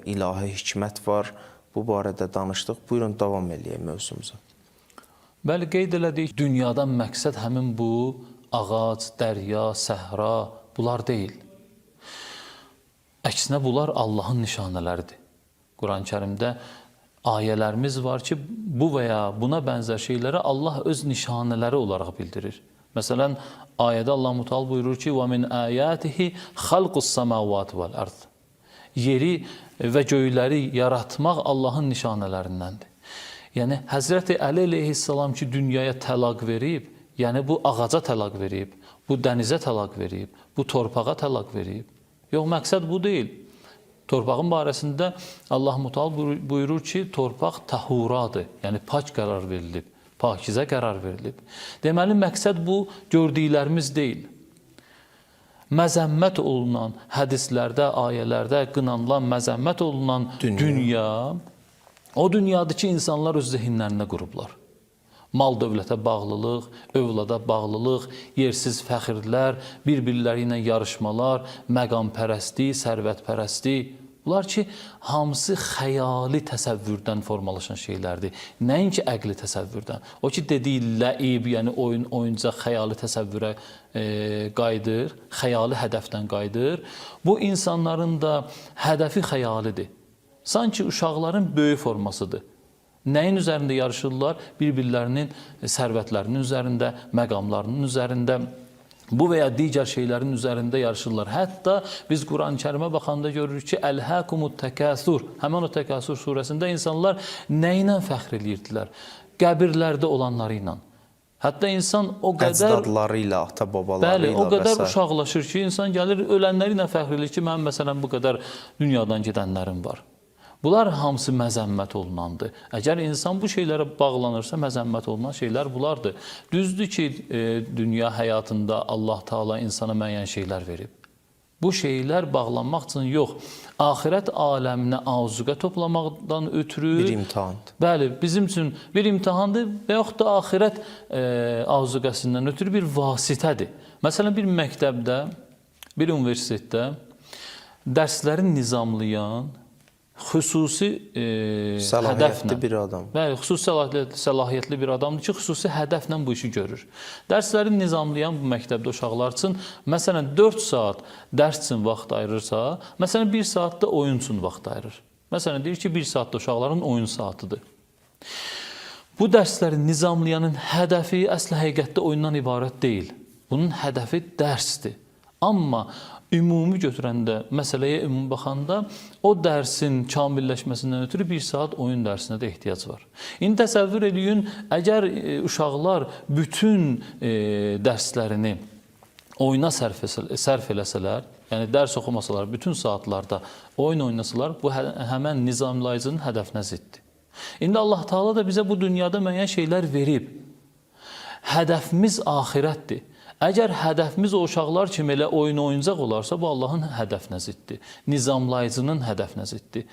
ilahi hikmət var. Bu barədə danışdıq. Buyurun, davam eləyək mövzumuza. Bəli, qeyd elədik, dünyadan məqsəd həmin bu ağac, dərya, səhra, bunlar deyil. Əksinə, bunlar Allahın nişanələridir. Quran-ı Kərimdə ayələrimiz var ki, bu və ya buna bənzər şeyləri Allah öz nişanələri olaraq bildirir. Məsələn, ayədə Allah Müteal buyurur ki, وَمِنْ آيَاتِهِ خَلْقُ السَّمَاوَاتِ وَالْأَرْضِ Yeri və göyləri yaratmaq Allahın nişanələrindəndir. Yəni, Həzrəti Əli əleyhissalam ki, dünyaya təlaq verib, yəni bu ağaca təlaq verib, bu dənizə təlaq verib, bu torpağa təlaq verib. Yox, məqsəd bu deyil. Torpağın barəsində Allah Müteal buyurur ki, torpaq tahuradır, yəni pak qərar verilib, pakizə qərar verilib. Deməli, məqsəd bu gördüklərimiz deyil. Məzəmmət olunan hədislərdə, ayələrdə qınanılan, məzəmmət olunan dünya, o dünyadır ki, insanlar öz zehinlərində qurublar. Mal dövlətə bağlılıq, övlada bağlılıq, yersiz fəxirlər, bir-birləri ilə yarışmalar, məqampərəstlik, sərvətpərəstlik. Bunlar ki, hamısı xəyali təsəvvürdən formalaşan şeylərdir. Nəinki əqli təsəvvürdən. O ki, dediyi ləib, yəni oyuncaq xəyali təsəvvürə qayıdır, xəyali hədəfdən qayıdır. Bu, insanların da hədəfi xəyalidir. Sanki uşaqların böyük formasıdır. Nəyin üzərində yarışırlar? Bir-birlərinin sərvətlərinin üzərində, məqamlarının üzərində, bu və ya digər şeylərin üzərində yarışırlar. Hətta biz Quran-ı Kərimə baxanda görürük ki, Əlhəkumut təkəsur. Həmən o Təkəsur surəsində insanlar nə ilə fəxr edirdilər? Qəbirlərdə olanları ilə. Hətta insan o qədər... Əcdadları ilə, ata-babaları ilə o qədər uşaqlaşır ki, insan gəlir ölənləri ilə fəxr edir ki, mən məsələn bu qədər dünyadan gedənlərim var. Bunlar hamısı məzəmmət olunandır. Əgər insan bu şeylərə bağlanırsa, məzəmmət olunan şeylər bunlardır. Düzdür ki, dünya həyatında Allah Teala insana müəyyən şeylər verib. Bu şeylər bağlanmaq üçün yox, axirət aləminə azuqə toplamaqdan ötürü... Bir imtihandır. Bəli, bizim üçün bir imtihandır və yaxud da axirət azuqəsindən ötürü bir vasitədir. Məsələn, bir məktəbdə, bir universitetdə dərslərin nizamlayan, xüsusi səlahiyyətli bir adam. Bəli, xüsusi səlahiyyətli bir adamdır ki, xüsusi hədəflə bu işi görür. Dərsləri nizamlayan bu məktəbdə uşaqlar üçün, məsələn, 4 saat dərs üçün vaxt ayırırsa, məsələn, 1 saat da oyun üçün vaxt ayırır. Məsələn, deyir ki, 1 saat da uşaqların oyun saatıdır. Bu dərsləri nizamlayanın hədəfi əsl həqiqətdə oyundan ibarət deyil. Bunun hədəfi dərsdir. Amma ümumi götürəndə, məsələyə ümumi baxanda, o dərsin kamilləşməsindən ötürü 1 saat oyun dərsinə də ehtiyac var. İndi təsəvvür edin, əgər uşaqlar bütün dərslərini oyuna sərf eləsələr, yəni dərs oxumasalar, bütün saatlarda oyun oynasalar, bu həmən nizamlayıcının hədəfinə ziddir. İndi Allah Teala da bizə bu dünyada müəyyən şeylər verib. Hədəfimiz axirətdir. Əgər hədəfimiz o uşaqlar kimi elə oyun oyuncaq olarsa, bu Allahın hədəfinə ziddir. Nizamlayıcının hədəfinə ziddir.